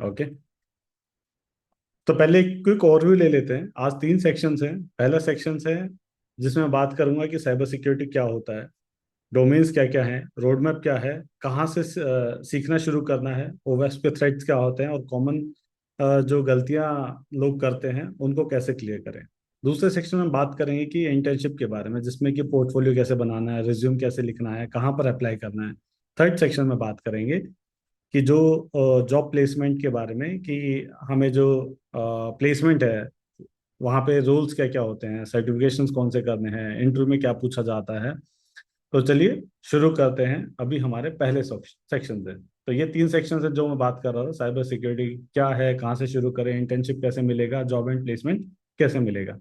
Okay, तो पहले एक क्विक ओवरव्यू ले लेते हैं। आज तीन सेक्शंस हैं। पहला सेक्शन है जिसमें बात करूंगा कि साइबर सिक्योरिटी क्या होता है, डोमेन्स क्या क्या हैं, रोड मैप क्या है, कहाँ से सीखना शुरू करना है, ओवैस पे थ्रेट्स क्या होते हैं, और कॉमन जो गलतियां लोग करते हैं उनको कैसे क्लियर करें। दूसरे सेक्शन में बात करेंगे कि इंटर्नशिप के बारे में, जिसमें कि पोर्टफोलियो कैसे बनाना है, रिज्यूम कैसे लिखना है, कहाँ पर अप्लाई करना है। थर्ड सेक्शन में बात करेंगे कि जो जॉब प्लेसमेंट के बारे में, कि हमें जो प्लेसमेंट है वहाँ पे रूल्स क्या क्या होते हैं, सर्टिफिकेशंस कौन से करने हैं, इंटरव्यू में क्या पूछा जाता है। तो चलिए शुरू करते हैं। अभी हमारे पहले सेक्शन से, तो ये तीन सेक्शन से जो मैं बात कर रहा था, साइबर सिक्योरिटी क्या है, कहाँ से शुरू करें, इंटर्नशिप कैसे मिलेगा, जॉब एंड प्लेसमेंट कैसे मिलेगा।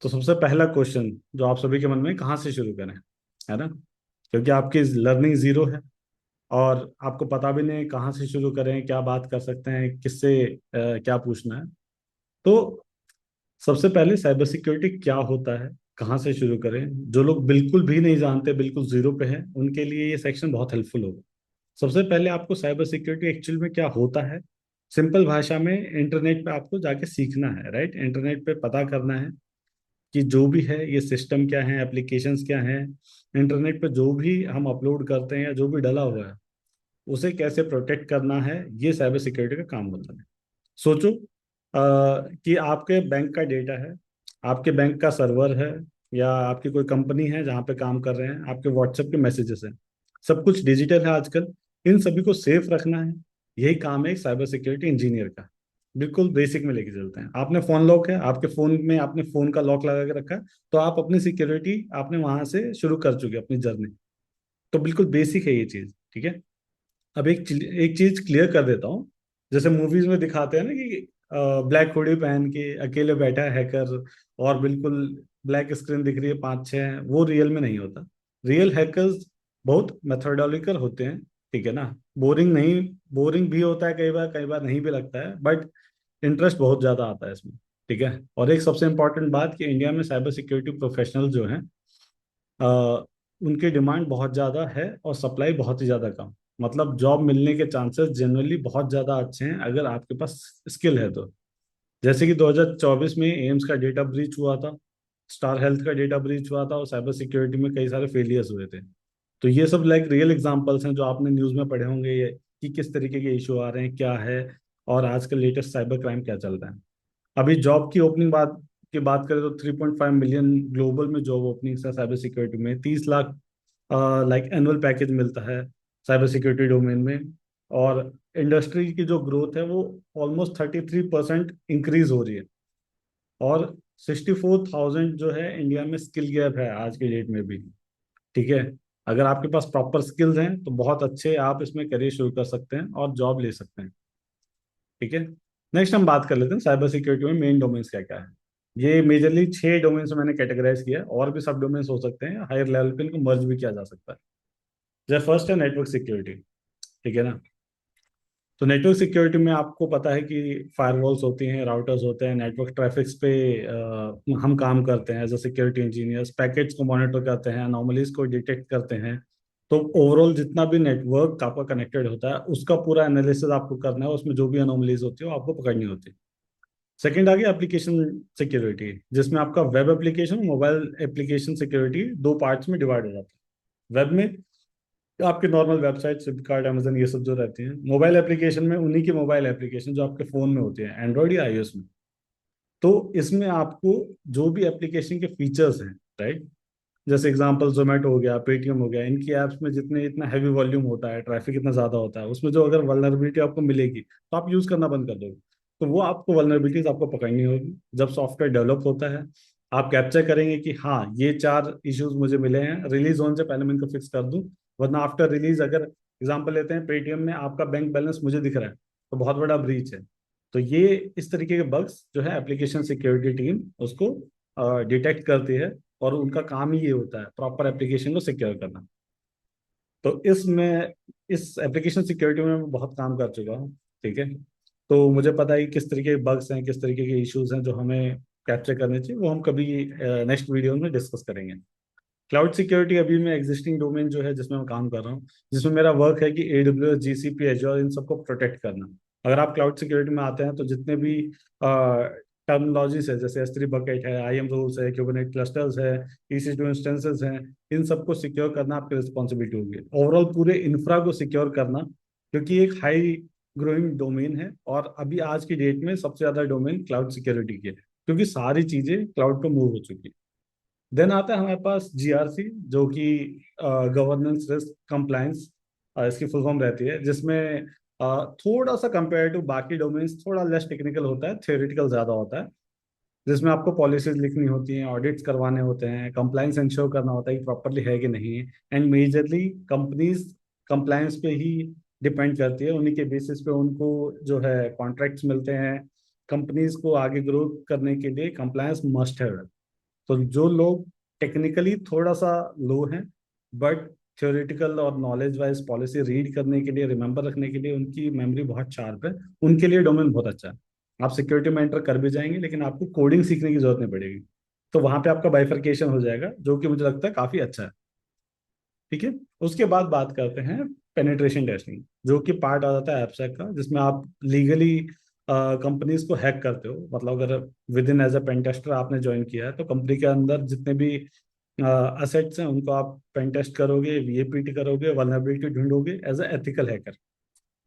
तो सबसे पहला क्वेश्चन जो आप सभी के मन में, कहाँ से शुरू करें, है ना? क्योंकि आपकी लर्निंग जीरो है और आपको पता भी नहीं कहाँ से शुरू करें, क्या बात कर सकते हैं, किससे क्या पूछना है। तो सबसे पहले साइबर सिक्योरिटी क्या होता है, कहाँ से शुरू करें। जो लोग बिल्कुल भी नहीं जानते, बिल्कुल जीरो पे हैं, उनके लिए ये सेक्शन बहुत हेल्पफुल होगा। सबसे पहले आपको साइबर सिक्योरिटी एक्चुअल में क्या होता है, सिंपल भाषा में इंटरनेट पे आपको जाके सीखना है, राइट? इंटरनेट पे पता करना है कि जो भी है ये सिस्टम क्या है, एप्लीकेशंस क्या हैं, इंटरनेट पे जो भी हम अपलोड करते हैं या जो भी डला हुआ है उसे कैसे प्रोटेक्ट करना है, ये साइबर सिक्योरिटी का काम होता है। सोचो कि आपके बैंक का डेटा है, आपके बैंक का सर्वर है, या आपकी कोई कंपनी है जहाँ पे काम कर रहे हैं, आपके व्हाट्सएप के मैसेजेस हैं, सब कुछ डिजिटल है आजकल। इन सभी को सेफ रखना है, यही काम है एक साइबर सिक्योरिटी इंजीनियर का। बिल्कुल बेसिक में लेके चलते हैं। आपने फोन लॉक है, आपके फोन में आपने फोन का लॉक लगा के रखा है, तो आप अपनी सिक्योरिटी आपने वहां से शुरू कर चुके अपनी जर्नी। तो बिल्कुल बेसिक है ये चीज, ठीक है। अब एक चीज क्लियर कर देता हूँ। जैसे मूवीज में दिखाते हैं ना कि ब्लैक हुडी पहन के अकेले बैठा है हैकर, और बिल्कुल ब्लैक स्क्रीन दिख रही है पांच छह, वो रियल में नहीं होता। रियल हैकर्स बहुत मेथोडॉलिकल होते हैं, ठीक है ना। बोरिंग नहीं, बोरिंग भी होता है कई बार नहीं भी लगता है, बट इंटरेस्ट बहुत ज्यादा आता है इसमें, ठीक है। और एक सबसे इंपॉर्टेंट बात कि इंडिया में साइबर सिक्योरिटी प्रोफेशनल जो हैं, अ, उनकी डिमांड बहुत ज़्यादा है और सप्लाई बहुत ही ज़्यादा कम। मतलब जॉब मिलने के चांसेस जनरली बहुत ज़्यादा अच्छे हैं अगर आपके पास स्किल है तो। जैसे कि 2024 में एम्स का डेटा ब्रीच हुआ था, स्टार हेल्थ का डेटा ब्रीच हुआ था, और साइबर सिक्योरिटी में कई सारे फेलियर्स हुए थे। तो ये सब लाइक रियल एग्जांपल्स हैं जो आपने न्यूज़ में पढ़े होंगे, ये कि किस तरीके के इशू आ रहे हैं, क्या है, और आजकल लेटेस्ट साइबर क्राइम क्या चल रहा है। अभी जॉब की ओपनिंग बात करें तो 3.5 मिलियन ग्लोबल में जॉब ओपनिंग्स है साइबर सिक्योरिटी में। 30 लाख लाइक एनुअल पैकेज मिलता है साइबर सिक्योरिटी डोमेन में। और इंडस्ट्री की जो ग्रोथ है वो ऑलमोस्ट 33% इंक्रीज हो रही है। और 64,000 जो है इंडिया में स्किल गैप है आज के डेट में भी, ठीक है। अगर आपके पास प्रॉपर स्किल्स हैं तो बहुत अच्छे आप इसमें करियर शुरू कर सकते हैं और जॉब ले सकते हैं, ठीक है। नेक्स्ट हम बात कर लेते हैं साइबर सिक्योरिटी में मेन डोमेन्स क्या क्या है। ये मेजरली 6 डोमेन्स में मैंने कैटेगराइज किया है, और भी सब डोमेन्स हो सकते हैं, हायर लेवल पे इनको मर्ज भी किया जा सकता है। जैसे फर्स्ट है नेटवर्क सिक्योरिटी, ठीक है ना। तो नेटवर्क सिक्योरिटी में आपको पता है कि फायरवॉल्स होती हैं, राउटर्स होते हैं, नेटवर्क ट्रैफिक्स पे हम काम करते हैं as a security engineers, packets को मॉनिटर करते हैं, अनोमलीज को डिटेक्ट करते हैं। तो ओवरऑल जितना भी नेटवर्क आपका कनेक्टेड होता है उसका पूरा एनालिसिस आपको करना है, उसमें जो भी अनोमलीज होती है वो आपको पकड़नी होती है। सेकंड आ गया एप्लीकेशन सिक्योरिटी, जिसमें आपका वेब एप्लीकेशन और मोबाइल एप्लीकेशन सिक्योरिटी दो पार्ट्स में डिवाइड हो जाता है। वेब में आपके नॉर्मल वेबसाइट, फ्लिपकार्ट, अमेजन, ये सब जो रहती हैं। मोबाइल एप्लीकेशन में उन्हीं की मोबाइल एप्लीकेशन जो आपके फ़ोन में होती है, एंड्रॉइड या आईओएस में। तो इसमें आपको जो भी एप्लीकेशन के फीचर्स हैं, राइट, जैसे एग्जांपल जोमेटो हो गया, पेटीएम हो गया, इनकी ऐप्स में जितने इतना हैवी वॉल्यूम होता है, ट्रैफिक इतना ज़्यादा होता है, उसमें जो अगर वल्नरेबिलिटी आपको मिलेगी तो आप यूज़ करना बंद कर दोगे। तो वो आपको वल्नरेबिलिटीज आपको पकड़नी होगी। जब सॉफ्टवेयर डेवलप होता है आप कैप्चर करेंगे कि हाँ ये चार इश्यूज मुझे मिले हैं, रिलीज होने से पहले मैं इनको फिक्स कर दूं। वरना आफ्टर रिलीज, अगर एग्जांपल लेते हैं, पेटीएम में आपका बैंक बैलेंस मुझे दिख रहा है तो बहुत बड़ा ब्रीच है। तो ये इस तरीके के बग्स जो है एप्लीकेशन सिक्योरिटी टीम उसको डिटेक्ट करती है, और उनका काम ही ये होता है प्रॉपर एप्लीकेशन को सिक्योर करना। तो इसमें इस एप्लीकेशन सिक्योरिटी में मैं बहुत काम कर चुका हूँ, ठीक है। तो मुझे पता है कि किस तरीके के बग्स हैं, किस तरीके के इश्यूज हैं जो हमें कैप्चर करने चाहिए, वो हम कभी नेक्स्ट वीडियो में डिस्कस करेंगे, क्लाउड सिक्योरिटी अभी मैं एग्जिस्टिंग डोमेन जो है जिसमें मैं काम कर रहा हूँ, जिसमें मेरा वर्क है कि AWS, GCP, एजोर, इन सबको प्रोटेक्ट करना। अगर आप क्लाउड सिक्योरिटी में आते हैं तो जितने भी टर्मिनोलॉजीज है, जैसे S3 बकेट है, IAM रूल्स है, कुबरनेट क्लस्टर्स है, EC2 इंस्टेंसेस हैं, इन सबको सिक्योर करना आपकी रिस्पॉन्सिबिलिटी होगी। ओवरऑल पूरे इंफ्रा को सिक्योर करना, क्योंकि एक हाई ग्रोइंग डोमेन है, और अभी आज की डेट में सबसे ज्यादा डोमेन क्लाउड सिक्योरिटी की है, क्योंकि सारी चीजें क्लाउड पे मूव हो चुकी है। देन आता है हमारे पास GRC, जो कि गवर्नेंस रिस्क कंप्लायंस इसकी फुल फॉर्म रहती है, जिसमें थोड़ा सा कंपेयर टू बाकी डोमेन्स थोड़ा लेस टेक्निकल होता है, थियोरेटिकल ज्यादा होता है। जिसमें आपको पॉलिसीज लिखनी होती हैं, ऑडिट्स करवाने होते हैं, कंप्लायंस इंश्योर करना होता है कि प्रॉपरली है कि नहीं है। एंड मेजरली कंपनीज कंप्लायंस पे ही डिपेंड करती है, उन्हीं के बेसिस पे उनको जो है कॉन्ट्रैक्ट्स मिलते हैं। कंपनीज को आगे ग्रो करने के लिए कंप्लायंस मस्ट है। तो जो लोग टेक्निकली थोड़ा सा लो हैं, बट थ्योरेटिकल और नॉलेज वाइज पॉलिसी रीड करने के लिए, रिमेंबर रखने के लिए उनकी मेमोरी बहुत शार्प है, उनके लिए डोमेन बहुत अच्छा है। आप सिक्योरिटी में एंटर कर भी जाएंगे, लेकिन आपको कोडिंग सीखने की जरूरत नहीं पड़ेगी। तो वहां पे आपका बाइफर्केशन हो जाएगा, जो कि मुझे लगता है काफी अच्छा है। ठीक है। उसके बाद बात करते हैं पेनिट्रेशन टेस्टिंग, जो कि पार्ट आ जाता है एप्सैक का, जिसमें आप लीगली कंपनीज को हैक करते हो। मतलब अगर within as a pen tester आपने ज्वाइन किया है, तो कंपनी के अंदर जितने भी असेट्स हैं उनको आप पेन टेस्ट करोगे, VAPT करोगे, वल्नरेबिलिटी ढूंढोगे एज अ एथिकल हैकर।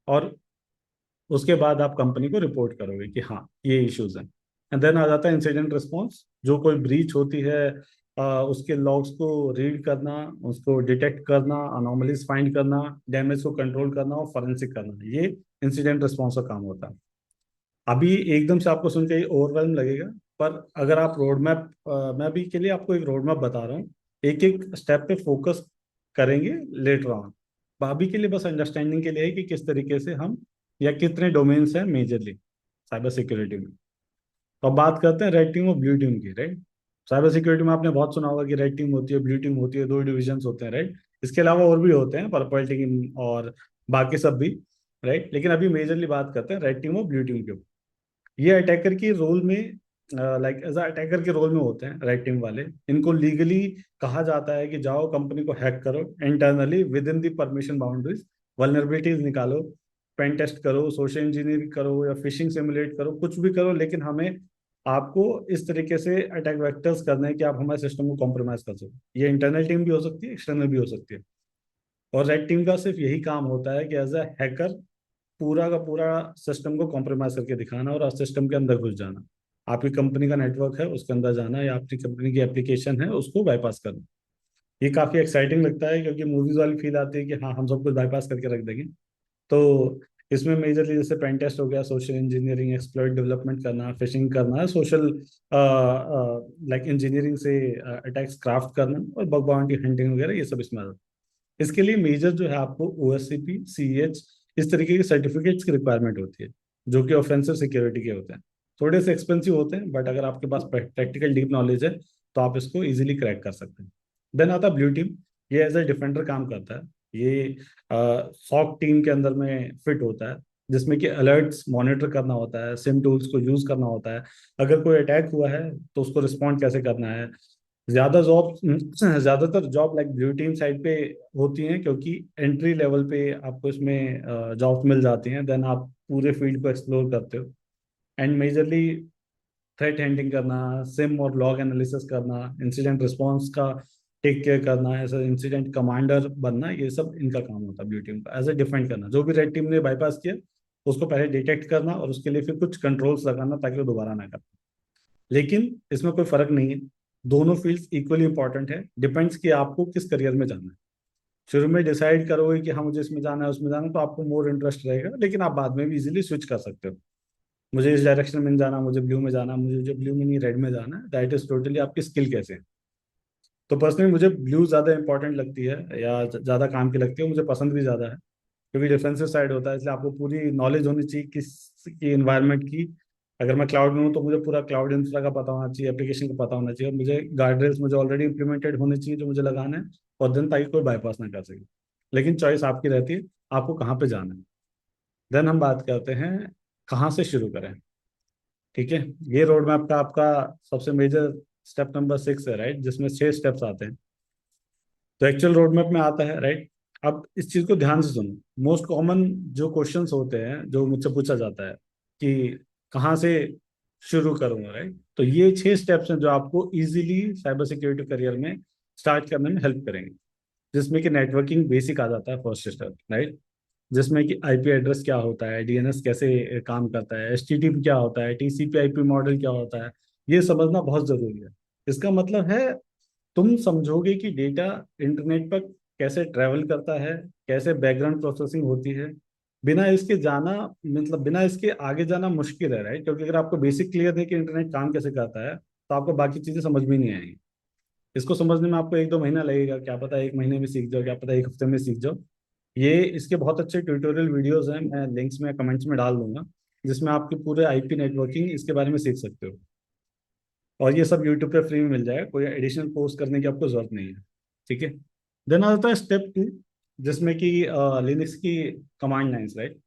और उसके बाद आप कंपनी को रिपोर्ट करोगे कि हाँ ये इश्यूज हैं। एंड देन आ जाता है इंसिडेंट रिस्पॉन्स, जो कोई ब्रीच होती है उसके लॉग्स को रीड करना, उसको डिटेक्ट करना, अनोमलीज फाइंड करना, डैमेज को कंट्रोल करना और फॉरेंसिक करना, ये इंसिडेंट रिस्पॉन्स का काम होता है। अभी एकदम से आपको सुन के ओवरवेलम लगेगा, पर अगर आप रोड मैप, मैं अभी के लिए आपको एक रोड मैप बता रहा हूँ, एक एक स्टेप पे फोकस करेंगे लेटर ऑन। अभी के लिए बस अंडरस्टैंडिंग के लिए है कि किस तरीके से हम, या कितने डोमेन्स हैं मेजरली साइबर सिक्योरिटी में। तो अब बात करते हैं रेड टीम और ब्लू टीम की, राइट। साइबर सिक्योरिटी में आपने बहुत सुना होगा कि रेड टीम होती है, ब्लू टीम होती है, दो डिविजन्स होते हैं, राइट। इसके अलावा और भी होते हैं, पर्पल टीम और बाकी सब भी, राइट। लेकिन अभी मेजरली बात करते हैं रेड टीम और ब्लू टीम के। ये अटैकर की रोल में, लाइक एज अटैकर के रोल में होते हैं रेड टीम वाले। इनको लीगली कहा जाता है कि जाओ कंपनी को हैक करो internally with in the permission boundaries, vulnerabilities निकालो, पेन टेस्ट करो, सोशल इंजीनियरिंग करो, या फिशिंग सिमुलेट करो, कुछ भी करो, लेकिन हमें आपको इस तरीके से अटैक वेक्टर्स करना है कि आप हमारे सिस्टम को कॉम्प्रोमाइज कर सको। ये इंटरनल टीम भी हो सकती है, एक्सटर्नल भी हो सकती है। और रेड टीम का सिर्फ यही काम होता है कि एज अ हैकर पूरा का पूरा सिस्टम को कॉम्प्रोमाइज करके दिखाना और सिस्टम के अंदर घुस जाना। आपकी कंपनी का नेटवर्क है उसके अंदर जाना, या आपकी कंपनी की एप्लीकेशन है उसको बाईपास करना। ये काफी एक्साइटिंग लगता है, क्योंकि मूवीज वाली फील आती है कि हाँ हम सब कुछ बाईपास करके रख देंगे। तो इसमें मेजरली जैसे पेन टेस्ट हो गया, सोशल इंजीनियरिंग, एक्सप्लॉइट डेवलपमेंट करना, फिशिंग करना, सोशल लाइक इंजीनियरिंग से अटैक्स क्राफ्ट करना, और बग बाउंटी हंटिंग वगैरह, ये सब इसमें आता है। इसके लिए मेजर जो है आपको OSCP, CH, इस तरीके के सर्टिफिकेट्स की रिक्वायरमेंट होती है, जो कि ऑफेंसिव सिक्योरिटी के होते हैं। थोड़े से एक्सपेंसिव होते हैं, बट अगर आपके पास प्रैक्टिकल डीप नॉलेज है तो आप इसको इजीली क्रैक कर सकते हैं। देन आता है ब्लू टीम। ये एज ए डिफेंडर काम करता है। ये सॉक टीम के अंदर में फिट होता है, जिसमें कि अलर्ट्स मॉनिटर करना होता है, सिम टूल्स को यूज करना होता है, अगर कोई अटैक हुआ है तो उसको रिस्पॉन्ड कैसे करना है। ज्यादा जॉब ज्यादातर job like blue team side पे होती हैं, क्योंकि एंट्री लेवल पे आपको इसमें जॉब मिल जाती हैं। देन आप पूरे फील्ड को एक्सप्लोर करते हो। एंड मेजरली थ्रेट हैंडलिंग करना, सिम और लॉग एनालिसिस करना, इंसिडेंट रिस्पॉन्स का टेक केयर करना, ऐसा इंसिडेंट कमांडर बनना, ये सब इनका काम होता है ब्लू टीम का, एज ए डिफेंड करना। जो भी रेड टीम ने बाईपास किया उसको पहले डिटेक्ट करना, और उसके लिए फिर कुछ कंट्रोल्स लगाना ताकि वो दोबारा ना कर। लेकिन इसमें कोई फर्क नहीं है, दोनों फील्ड्स इक्वली इंपॉर्टेंट है, डिपेंड्स कि आपको किस करियर में जाना है। शुरू में डिसाइड करोगे कि हाँ मुझे इसमें जाना है, उसमें जाना है, तो आपको मोर इंटरेस्ट रहेगा, लेकिन आप बाद में भी इजीली स्विच कर सकते हो। मुझे इस डायरेक्शन में नहीं जाना, मुझे ब्लू में जाना, मुझे ब्लू में नहीं रेड में जाना है, दैट इज टोटली आपकी स्किल कैसे है। तो पर्सनली मुझे ब्लू ज़्यादा इंपॉर्टेंट लगती है, या ज़्यादा काम की लगती है, मुझे पसंद भी ज़्यादा है, क्योंकि डिफेंसिव साइड होता है, इसलिए आपको पूरी नॉलेज होनी चाहिए किस की इन्वायरमेंट की। अगर मैं क्लाउड में हूँ तो मुझे पूरा क्लाउड इंफ्रा का पता होना चाहिए, एप्लीकेशन का पता होना चाहिए, और मुझे गार्डरेल्स मुझे ऑलरेडी इंप्लीमेंटेड होने चाहिए जो मुझे लगाना है, और देन ताकि कोई बाईपास ना कर सके। लेकिन चॉइस आपकी रहती है, आपको कहाँ पे जाना है। देन हम बात करते हैं कहाँ से शुरू करें। ठीक है। ये रोड मैप का आपका सबसे मेजर स्टेप नंबर 6 है, राइट, जिसमें 6 स्टेप्स आते हैं। तो एक्चुअल रोड मैप में आता है, राइट। अब इस चीज को ध्यान से सुनो। मोस्ट कॉमन जो क्वेश्चंस होते हैं जो मुझसे पूछा जाता है कि कहाँ से शुरू करूंगा, राइट। तो ये 6 स्टेप्स हैं जो आपको इजीली साइबर सिक्योरिटी करियर में स्टार्ट करने में हेल्प करेंगे। जिसमें कि नेटवर्किंग बेसिक आ जाता है, फर्स्ट स्टेप, राइट। जिसमें कि आईपी एड्रेस क्या होता है, डीएनएस कैसे काम करता है, एचटीटीपी क्या होता है, टीसीपी आईपी मॉडल क्या होता है, ये समझना बहुत जरूरी है। इसका मतलब है तुम समझोगे कि डेटा इंटरनेट पर कैसे ट्रैवल करता है, कैसे बैकग्राउंड प्रोसेसिंग होती है। बिना इसके जाना, मतलब बिना इसके आगे जाना मुश्किल है, राइट। क्योंकि अगर आपको बेसिक क्लियर है कि इंटरनेट काम कैसे करता है तो आपको बाकी चीजें समझ में नहीं आएंगी। इसको समझने में आपको 1-2 महीना लगेगा, क्या पता 1 महीने में सीख जाओ, क्या पता 1 हफ्ते में सीख जाओ। ये इसके बहुत अच्छे ट्यूटोरियल वीडियोस हैं, मैं लिंक्स में कमेंट्स में डाल दूंगा, जिसमें आपके पूरे आईपी नेटवर्किंग इसके बारे में सीख सकते हो। और ये सब यूट्यूब पे फ्री में मिल जाएगा, कोई एडिशनल कोर्स करने की आपको जरूरत नहीं है। ठीक है। देन आता है स्टेप 2, जिसमें कि लिनक्स की कमांड लाइंस, राइट।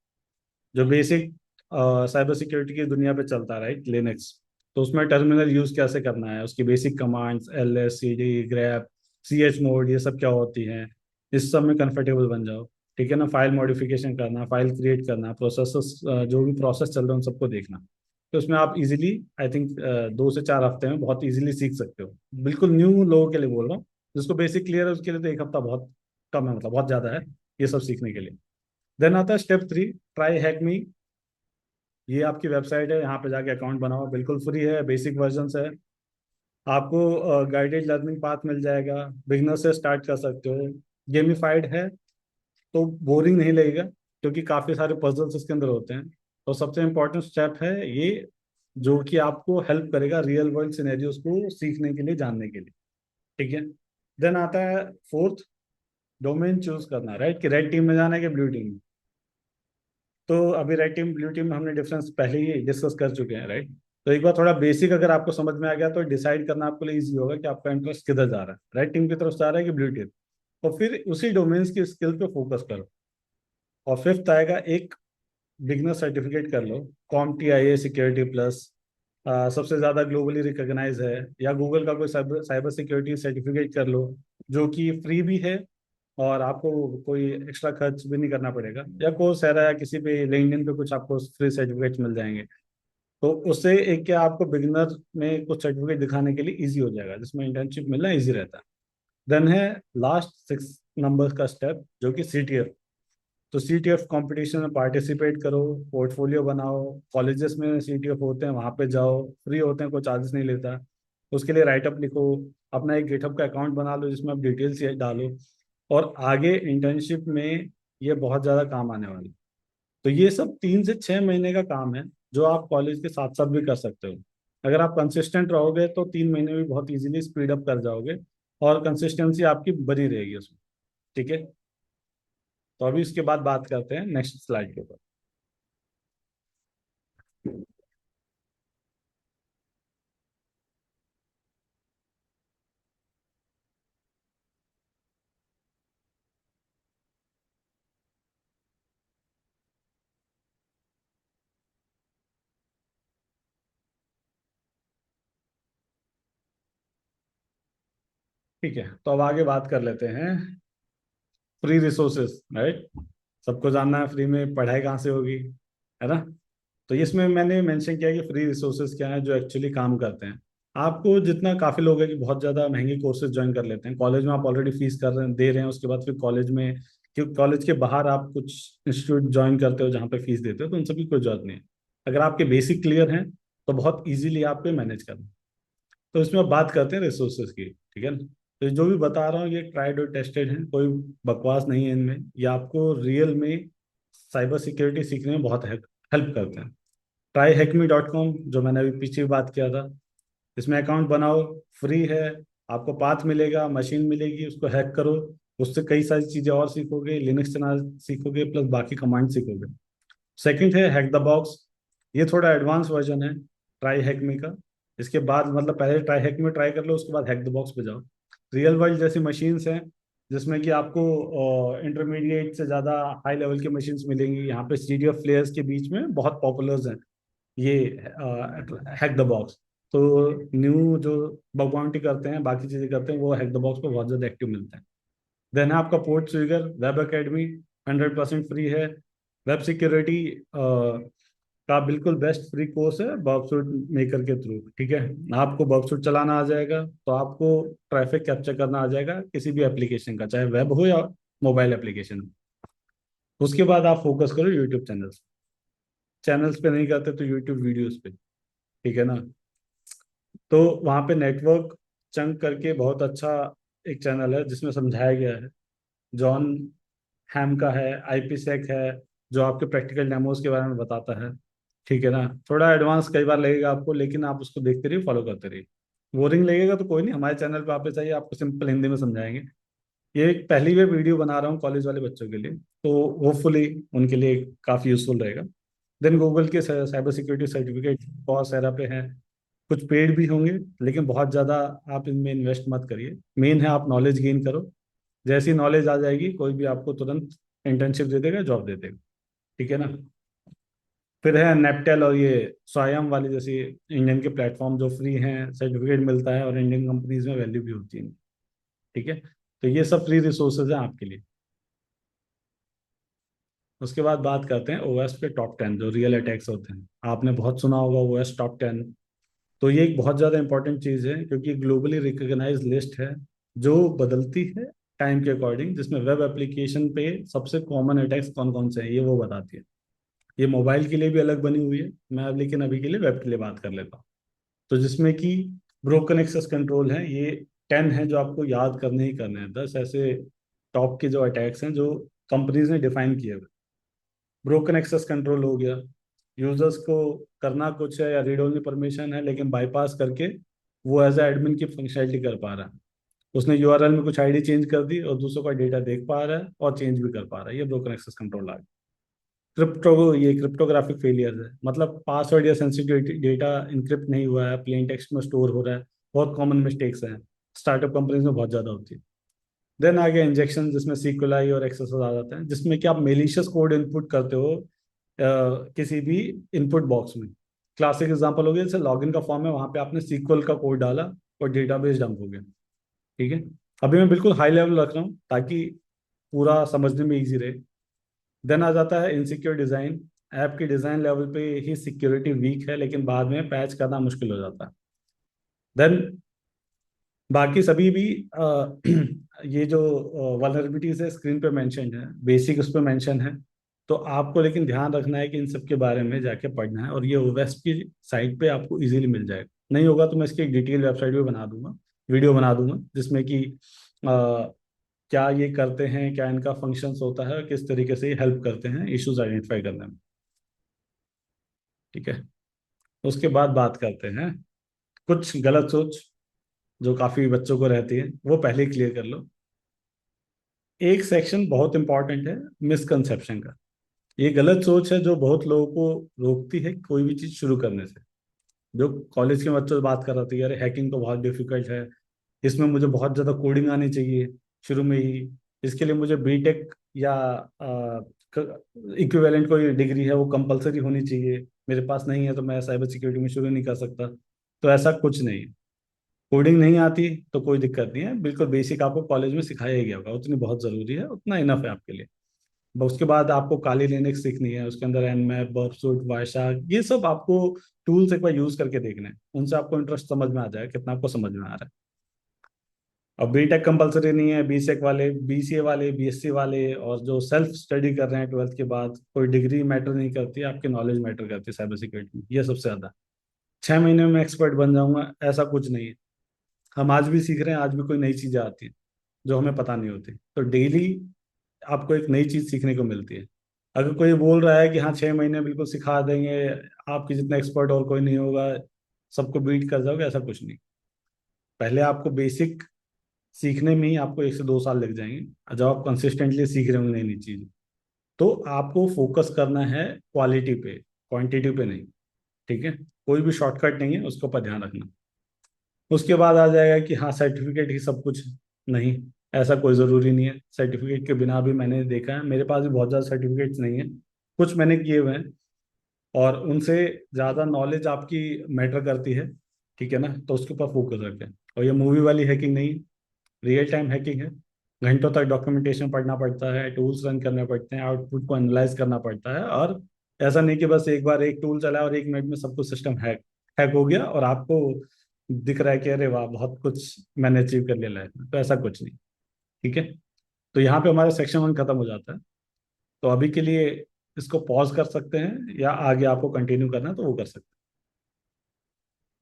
जो बेसिक साइबर सिक्योरिटी की दुनिया पे चलता है, राइट, लिनक्स। तो उसमें टर्मिनल यूज कैसे करना है, उसकी basic commands LS CD grep chmod, ये सब क्या होती हैं, इस सब में कंफर्टेबल बन जाओ। ठीक है ना। फाइल मॉडिफिकेशन करना, फाइल क्रिएट करना, प्रोसेस, जो भी प्रोसेस चल रहा है उन सबको देखना। तो उसमें आप इजीली, आई थिंक 2 से 4 हफ्ते में बहुत इजीली सीख सकते हो। बिल्कुल न्यू लोगों के लिए बोल रहा हूँ, जिसको बेसिक क्लियर है उसके लिए तो 1 हफ्ता बहुत कम है, मतलब बहुत ज़्यादा है ये सब सीखने के लिए। देन आता है स्टेप 3, ट्राई हैक मी। ये आपकी वेबसाइट है, यहाँ पे जाके अकाउंट बनाओ, बिल्कुल फ्री है, बेसिक वर्जन है। आपको गाइडेड लर्निंग पाथ मिल जाएगा, बिगनर से स्टार्ट कर सकते हो। गेमिफाइड है तो बोरिंग नहीं लगेगा, क्योंकि काफ़ी सारे पजल्स इसके अंदर होते हैं। तो सबसे इम्पोर्टेंट स्टेप है ये, जो कि आपको हेल्प करेगा रियल वर्ल्ड सिनेरियोज को सीखने के लिए, जानने के लिए। ठीक है। देन आता है फोर्थ, डोमेन चूज करना, राइट, कि रेड टीम में जाना है कि ब्लू टीम में। तो अभी रेड टीम ब्लू टीम में हमने डिफरेंस पहले ही डिस्कस कर चुके हैं, राइट। तो एक बार थोड़ा बेसिक अगर आपको समझ में आ गया तो डिसाइड करना आपके लिए इजी होगा कि आपका इंटरेस्ट किधर जा रहा है, रेड टीम की तरफ जा रहा है कि ब्लू टीम। तो फिर उसी डोमेन्स की स्किल पे फोकस करो। और फिफ्थ आएगा एक बिगनर सर्टिफिकेट कर लो, CompTIA सिक्योरिटी प्लस, सबसे ज़्यादा ग्लोबली रिकॉग्नाइज है। या गूगल का कोई साइबर साइबर सिक्योरिटी सर्टिफिकेट कर लो, जो कि फ्री भी है और आपको कोई एक्स्ट्रा खर्च भी नहीं करना पड़ेगा। या कोर्सेरा या किसी पे लिंक्डइन पे कुछ आपको फ्री सर्टिफिकेट्स मिल जाएंगे। तो उससे एक क्या, आपको बिगिनर में कुछ सर्टिफिकेट दिखाने के लिए इजी हो जाएगा, जिसमें इंटर्नशिप मिलना इजी रहता है। देन है लास्ट 6 नंबर का स्टेप, जो कि CTF। तो CTF कंपटीशन में पार्टिसिपेट करो, पोर्टफोलियो बनाओ। कॉलेजेस में CTF होते हैं, वहाँ पे जाओ, फ्री होते हैं, कोई चार्जेस नहीं लेता। उसके लिए राइटअप लिखो, अपना एक गिटहब का अकाउंट बना लो जिसमें आप डिटेल्स डालो। और आगे इंटर्नशिप में ये बहुत ज़्यादा काम आने वाली। तो ये सब 3 से 6 महीने का काम है, जो आप कॉलेज के साथ साथ भी कर सकते हो। अगर आप कंसिस्टेंट रहोगे तो 3 महीने में बहुत इजीली स्पीड अप कर जाओगे, और कंसिस्टेंसी आपकी बनी रहेगी उसमें। ठीक है। तो अभी इसके बाद बात करते हैं नेक्स्ट स्लाइड के ऊपर। ठीक है, तो अब आगे बात कर लेते हैं फ्री रिसोर्सेज, राइट। सबको जानना है फ्री में पढ़ाई कहाँ से होगी, है ना। तो इसमें मैंने मेंशन किया कि फ्री रिसोर्सेज क्या है जो एक्चुअली काम करते हैं। आपको जितना, काफ़ी लोग हैं कि बहुत ज़्यादा महंगे कोर्सेज ज्वाइन कर लेते हैं, कॉलेज में आप ऑलरेडी फीस कर रहे हैं, दे रहे हैं, उसके बाद फिर कॉलेज में, क्योंकि कॉलेज के बाहर आप कुछ इंस्टीट्यूट ज्वाइन करते हो जहाँ पे फीस देते हो, तो उन सभी कोई जरूरत नहीं है। अगर आपके बेसिक क्लियर हैं तो बहुत ईजिली आप पे मैनेज करना। तो इसमें अब बात करते हैं रिसोर्सेज की, ठीक है ना। तो जो भी बता रहा हूँ ये ट्राइड और टेस्टेड है, कोई बकवास नहीं है इनमें। ये आपको रियल में साइबर सिक्योरिटी सीखने में बहुत हेल्प करते हैं। tryhackme.com, जो मैंने अभी पीछे भी बात किया था, इसमें अकाउंट बनाओ, फ्री है। आपको पाथ मिलेगा, मशीन मिलेगी, उसको हैक करो। उससे कई सारी चीज़ें और सीखोगे, लिनक्स चलाना सीखोगे, प्लस बाकी कमांड सीखोगे। सेकंड है हैक द बॉक्स। ये थोड़ा एडवांस वर्जन है ट्राई हैक मी का। इसके बाद, मतलब पहले ट्राई हैक में ट्राई कर लो, उसके बाद हैक द बॉक्स पे जाओ। रियल वर्ल्ड जैसी मशीन्स हैं, जिसमें कि आपको इंटरमीडिएट से ज़्यादा हाई लेवल की मशीन्स मिलेंगी। यहाँ पे स्टीडियो प्लेयर्स के बीच में बहुत पॉपुलर्स हैं ये हैक द बॉक्स। तो न्यू जो बग बाउंटी करते हैं, बाकी चीज़ें करते हैं, वो हैक द बॉक्स पे बहुत ज़्यादा एक्टिव मिलते हैं। देन है आपका पोर्ट स्विगर वेब एकेडमी, 100% फ्री है। वेब सिक्योरिटी का बिल्कुल बेस्ट फ्री कोर्स है बॉबसूट मेकर के थ्रू, ठीक है। आपको बॉबसूट चलाना आ जाएगा तो आपको ट्रैफिक कैप्चर करना आ जाएगा किसी भी एप्लीकेशन का, चाहे वेब हो या मोबाइल एप्लीकेशन। उसके बाद आप फोकस करो यूट्यूब चैनल्स। चैनल्स पे नहीं करते तो यूट्यूब वीडियोस पे, ठीक है ना। तो वहाँ पे नेटवर्क चंक करके बहुत अच्छा एक चैनल है जिसमें समझाया गया है। जॉन हैम का है, आईपी सेक है, जो आपके प्रैक्टिकल डेमोज के बारे में बताता है, ठीक है ना। थोड़ा एडवांस कई बार लगेगा आपको, लेकिन आप उसको देखते रहिए, फॉलो करते रहिए। बोरिंग लगेगा तो कोई नहीं, हमारे चैनल पे वापस आइए, आपको सिंपल हिंदी में समझाएंगे। ये एक पहली बार वीडियो बना रहा हूँ कॉलेज वाले बच्चों के लिए, तो होपफुली उनके लिए काफ़ी यूजफुल रहेगा। देन गूगल के साइबर सिक्योरिटी सर्टिफिकेट बहुत सारा पे हैं, कुछ पेड भी होंगे, लेकिन बहुत ज़्यादा आप इनमें इन्वेस्ट मत करिए। मेन है आप नॉलेज गेन करो। जैसी नॉलेज आ जाएगी कोई भी आपको तुरंत इंटर्नशिप दे देगा, जॉब दे देगा, ठीक है ना। फिर है नेपटेल और ये स्वयं वाली जैसी इंडियन के प्लेटफॉर्म जो फ्री हैं, सर्टिफिकेट मिलता है और इंडियन कंपनीज में वैल्यू भी होती है, ठीक है। तो ये सब फ्री रिसोर्सेज हैं आपके लिए। उसके बाद बात करते हैं ओएस पे टॉप 10 जो रियल अटैक्स होते हैं। आपने बहुत सुना होगा ओएस टॉप 10। तो ये एक बहुत ज़्यादा इंपॉर्टेंट चीज़ है, क्योंकि ग्लोबली रिकॉग्नाइज लिस्ट है जो बदलती है टाइम के अकॉर्डिंग, जिसमें वेब एप्लीकेशन पे सबसे कॉमन अटैक्स कौन कौन से हैं ये वो बताती है। ये मोबाइल के लिए भी अलग बनी हुई है, मैं अब लेकिन अभी के लिए वेब के लिए बात कर लेता हूँ। तो जिसमें कि ब्रोकन एक्सेस कंट्रोल है, ये 10 है जो आपको याद करने ही करने हैं, 10 ऐसे टॉप के जो अटैक्स हैं जो कंपनीज ने डिफाइन किए हुए। ब्रोकन एक्सेस कंट्रोल हो गया, यूजर्स को करना कुछ है या रीड ओनली परमिशन है, लेकिन बाईपास करके वो एज ए एडमिन की फंक्शनैलिटी कर पा रहा है। उसने यूआरएल में कुछ आईडी चेंज कर दी और दूसरों का डेटा देख पा रहा है और चेंज भी कर पा रहा है, ये ब्रोकन एक्सेस कंट्रोल आ गया। ये क्रिप्टोग्राफिक फेलियर है, मतलब पासवर्ड या सेंसिटिव डेटा इंक्रिप्ट नहीं हुआ है, प्लेन टेक्स्ट में स्टोर हो रहा है। बहुत कॉमन मिस्टेक्स हैं, स्टार्टअप कंपनीज में बहुत ज़्यादा होती है। देन आगे इंजेक्शन, जिसमें सीक्वलाई और एक्सेस आ जाते हैं, जिसमें कि आप मेलिशियस कोड इनपुट करते हो किसी भी इनपुट बॉक्स में। क्लासिक एग्जांपल हो गया, जैसे लॉगिन का फॉर्म है, वहां पे आपने सीक्वल का कोड डाला और डेटाबेस डंप हो गया, ठीक है। अभी मैं बिल्कुल हाई लेवल रख रहा हूँ ताकि पूरा समझने में इजी रहे। देन आ जाता है इनसिक्योर डिज़ाइन। ऐप की डिज़ाइन लेवल पे ही सिक्योरिटी वीक है, लेकिन बाद में पैच करना मुश्किल हो जाता है। देन बाकी सभी भी ये जो वल्नरेबिलिटीज है स्क्रीन पे मेंशन है, बेसिक उस पे मेंशन है। तो आपको लेकिन ध्यान रखना है कि इन सब के बारे में जाके पढ़ना है, और ये ओवेस्ट की साइट पे आपको इजीली मिल जाएगा। नहीं होगा तो मैं इसकी एक डिटेल वेबसाइट भी बना दूंगा, वीडियो बना दूंगा, जिसमें कि क्या ये करते हैं, क्या इनका फंक्शंस होता है, किस तरीके से ये हेल्प करते हैं इश्यूज आइडेंटिफाई करने में, ठीक है। उसके बाद बात करते हैं कुछ गलत सोच जो काफ़ी बच्चों को रहती है, वो पहले क्लियर कर लो। एक सेक्शन बहुत इंपॉर्टेंट है मिसकंसेप्शन का। ये गलत सोच है जो बहुत लोगों को रोकती है कोई भी चीज़ शुरू करने से। जो कॉलेज के बच्चों से बात कर रहा था, अरे हैकिंग तो बहुत डिफिकल्ट है, इसमें मुझे बहुत ज़्यादा कोडिंग आनी चाहिए शुरू में ही, इसके लिए मुझे बीटेक या इक्विवेलेंट कोई डिग्री है वो कंपलसरी होनी चाहिए, मेरे पास नहीं है तो मैं साइबर सिक्योरिटी में शुरू नहीं कर सकता। तो ऐसा कुछ नहीं है। कोडिंग नहीं आती तो कोई दिक्कत नहीं है, बिल्कुल बेसिक आपको कॉलेज में सिखाया ही गया होगा, उतनी बहुत ज़रूरी है, उतना इनफ है आपके लिए। बस उसके बाद आपको काली लिनक्स सीखनी है, उसके अंदर एनमैप, बर्पसूट, वायशार्क, ये सब आपको टूल्स एक बार यूज करके देखने हैं, उनसे आपको इंटरेस्ट समझ में आ जाएगा कितना आपको समझ में आ रहा है। अब बीटेक कंपलसरी नहीं है, बीसेक वाले, बीसीए वाले, बीएससी वाले और जो सेल्फ स्टडी कर रहे हैं 12th के बाद, कोई डिग्री मैटर नहीं करती, आपकी नॉलेज मैटर करती है साइबर सिक्योरिटी में, ये सबसे ज्यादा। 6 महीने में एक्सपर्ट बन जाऊंगा ऐसा कुछ नहीं है। हम आज भी सीख रहे हैं, आज भी कोई नई चीजें आती हैं जो हमें पता नहीं होती, तो डेली आपको एक नई चीज सीखने को मिलती है। अगर कोई बोल रहा है कि हाँ 6 महीने बिल्कुल सिखा देंगे, आपकी जितना एक्सपर्ट और कोई नहीं होगा, सबको बीट कर जाओगे, ऐसा कुछ नहीं। पहले आपको बेसिक सीखने में ही आपको 1 से 2 साल लग जाएंगे, और जब आप कंसिस्टेंटली सीख रहे होंगे नई नई चीज, तो आपको फोकस करना है क्वालिटी पे, क्वांटिटी पे नहीं, ठीक है। कोई भी शॉर्टकट नहीं है, उसके ऊपर ध्यान रखना। उसके बाद आ जाएगा कि हाँ सर्टिफिकेट ही सब कुछ, नहीं, ऐसा कोई ज़रूरी नहीं है। सर्टिफिकेट के बिना भी मैंने देखा है, मेरे पास भी बहुत ज़्यादा सर्टिफिकेट्स नहीं है, कुछ मैंने किए हुए हैं, और उनसे ज़्यादा नॉलेज आपकी मैटर करती है, ठीक है ना। तो उसके ऊपर फोकस रखें। और ये मूवी वाली हैकिंग नहीं, रियल टाइम हैकिंग है। घंटों तक डॉक्यूमेंटेशन पढ़ना पड़ता है, टूल्स रन करने पड़ते हैं, आउटपुट को एनालाइज करना पड़ता है। और ऐसा नहीं कि बस एक बार एक टूल चला और 1 मिनट में सब कुछ सिस्टम हैक हैक हो गया और आपको दिख रहा है कि अरे वाह बहुत कुछ मैंने अचीव कर लिया लाइफ में। तो ऐसा कुछ नहीं। ठीक है। तो यहाँ पे हमारा सेक्शन 1 खत्म हो जाता है। तो अभी के लिए इसको पॉज कर सकते हैं, या आगे आपको कंटिन्यू करना है तो वो कर सकते हैं।